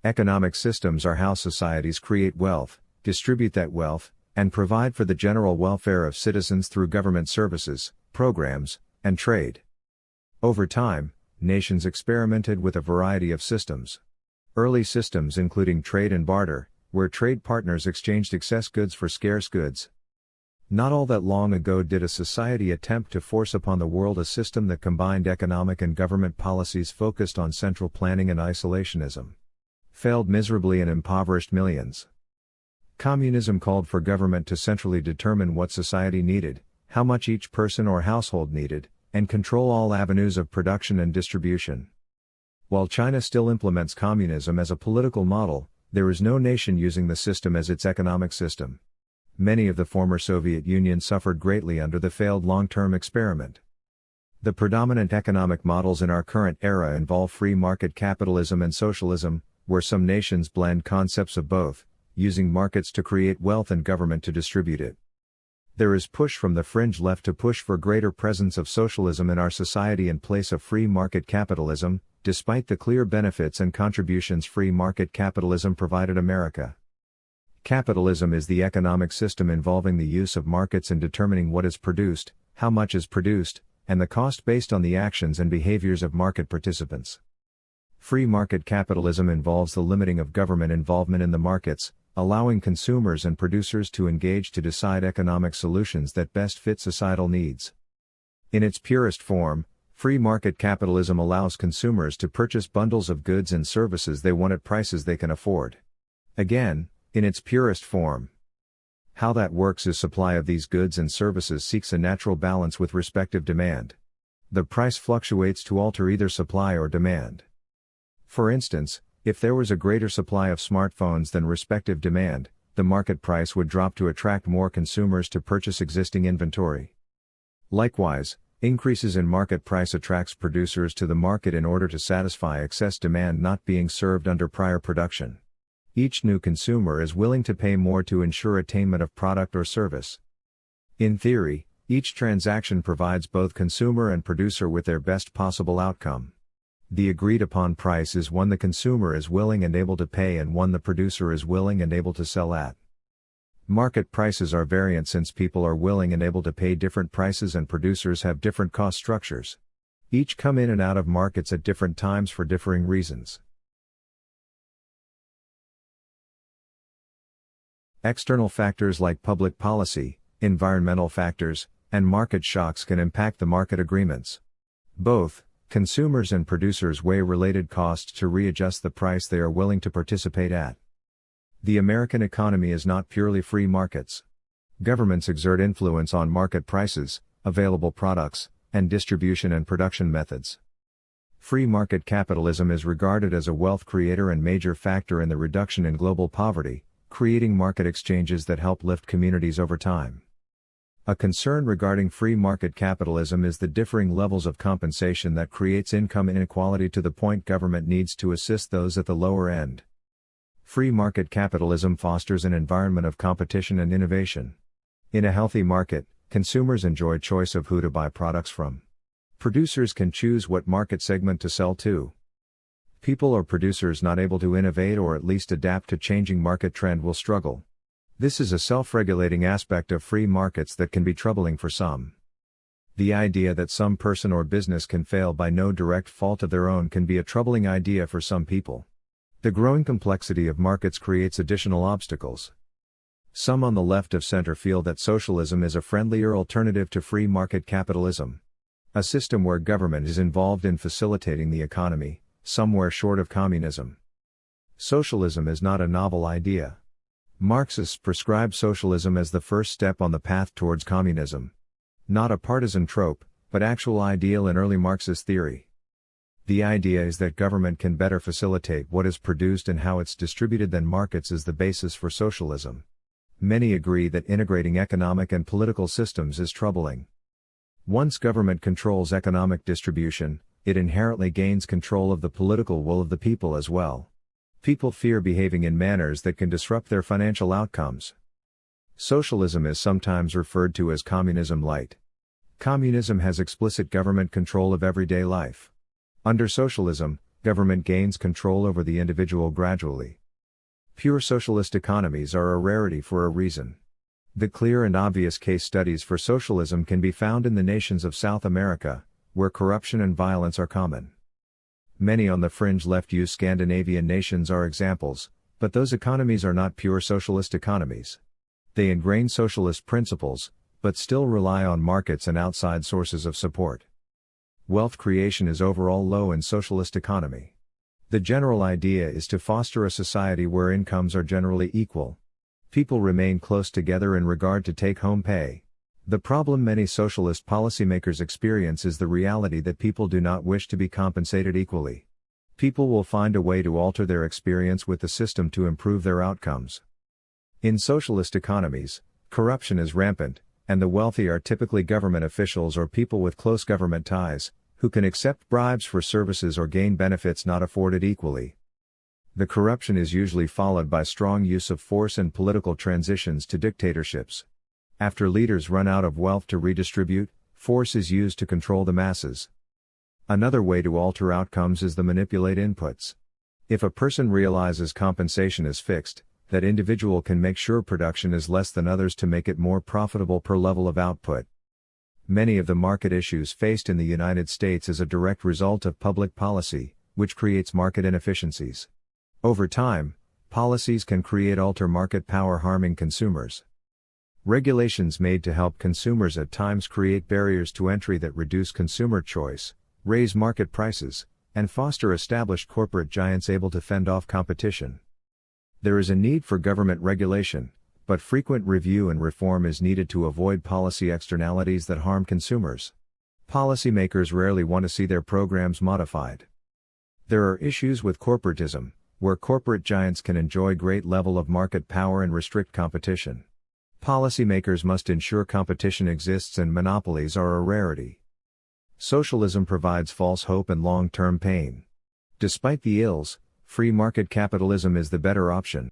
Economic systems are how societies create wealth, distribute that wealth, and provide for the general welfare of citizens through government services, programs, and trade. Over time, nations experimented with a variety of systems. Early systems including trade and barter, where trade partners exchanged excess goods for scarce goods. Not all that long ago did a society attempt to force upon the world a system that combined economic and government policies focused on central planning and isolationism. Failed miserably and impoverished millions. Communism called for government to centrally determine what society needed, how much each person or household needed, and control all avenues of production and distribution. While China still implements communism as a political model, there is no nation using the system as its economic system. Many of the former Soviet Union suffered greatly under the failed long-term experiment. The predominant economic models in our current era involve free market capitalism and socialism, where some nations blend concepts of both, using markets to create wealth and government to distribute it. There is push from the fringe left to push for greater presence of socialism in our society in place of free market capitalism, despite the clear benefits and contributions free market capitalism provided America. Capitalism is the economic system involving the use of markets in determining what is produced, how much is produced, and the cost based on the actions and behaviors of market participants. Free market capitalism involves the limiting of government involvement in the markets, allowing consumers and producers to engage to decide economic solutions that best fit societal needs. In its purest form, free market capitalism allows consumers to purchase bundles of goods and services they want at prices they can afford. Again, in its purest form. How that works is supply of these goods and services seeks a natural balance with respective demand. The price fluctuates to alter either supply or demand. For instance, if there was a greater supply of smartphones than respective demand, the market price would drop to attract more consumers to purchase existing inventory. Likewise, increases in market price attracts producers to the market in order to satisfy excess demand not being served under prior production. Each new consumer is willing to pay more to ensure attainment of product or service. In theory, each transaction provides both consumer and producer with their best possible outcome. The agreed upon price is one the consumer is willing and able to pay and one the producer is willing and able to sell at. Market prices are variant since people are willing and able to pay different prices and producers have different cost structures. Each come in and out of markets at different times for differing reasons. External factors like public policy, environmental factors, and market shocks can impact the market agreements. Both, consumers and producers weigh related costs to readjust the price they are willing to participate at. The American economy is not purely free markets. Governments exert influence on market prices, available products, and distribution and production methods. Free market capitalism is regarded as a wealth creator and major factor in the reduction in global poverty, creating market exchanges that help lift communities over time. A concern regarding free market capitalism is the differing levels of compensation that creates income inequality to the point government needs to assist those at the lower end. Free market capitalism fosters an environment of competition and innovation. In a healthy market, consumers enjoy choice of who to buy products from. Producers can choose what market segment to sell to. People or producers not able to innovate or at least adapt to changing market trend will struggle. This is a self-regulating aspect of free markets that can be troubling for some. The idea that some person or business can fail by no direct fault of their own can be a troubling idea for some people. The growing complexity of markets creates additional obstacles. Some on the left of center feel that socialism is a friendlier alternative to free market capitalism. A system where government is involved in facilitating the economy, somewhere short of communism. Socialism is not a novel idea. Marxists prescribe socialism as the first step on the path towards communism. Not a partisan trope, but actual ideal in early Marxist theory. The idea is that government can better facilitate what is produced and how it's distributed than markets is the basis for socialism. Many agree that integrating economic and political systems is troubling. Once government controls economic distribution, it inherently gains control of the political will of the people as well. People fear behaving in manners that can disrupt their financial outcomes. Socialism is sometimes referred to as communism light. Communism has explicit government control of everyday life. Under socialism, Government gains control over the individual gradually. Pure socialist economies are a rarity for a reason. The clear and obvious case studies for socialism can be found in the nations of South America, where corruption and violence are common. Many on the fringe left-view Scandinavian nations are examples, but those economies are not pure socialist economies. They ingrain socialist principles, but still rely on markets and outside sources of support. Wealth creation is overall low in socialist economy. The general idea is to foster a society where incomes are generally equal. People remain close together in regard to take-home pay. The problem many socialist policymakers experience is the reality that people do not wish to be compensated equally. People will find a way to alter their experience with the system to improve their outcomes. In socialist economies, corruption is rampant, and the wealthy are typically government officials or people with close government ties, who can accept bribes for services or gain benefits not afforded equally. The corruption is usually followed by strong use of force and political transitions to dictatorships. After leaders run out of wealth to redistribute, force is used to control the masses. Another way to alter outcomes is to manipulate inputs. If a person realizes compensation is fixed, that individual can make sure production is less than others to make it more profitable per level of output. Many of the market issues faced in the United States is a direct result of public policy, which creates market inefficiencies. Over time, policies can create alter market power, harming consumers. Regulations made to help consumers at times create barriers to entry that reduce consumer choice, raise market prices, and foster established corporate giants able to fend off competition. There is a need for government regulation, but frequent review and reform is needed to avoid policy externalities that harm consumers. Policymakers rarely want to see their programs modified. There are issues with corporatism, where corporate giants can enjoy great level of market power and restrict competition. Policymakers must ensure competition exists and monopolies are a rarity. Socialism provides false hope and long-term pain. Despite the ills, free market capitalism is the better option.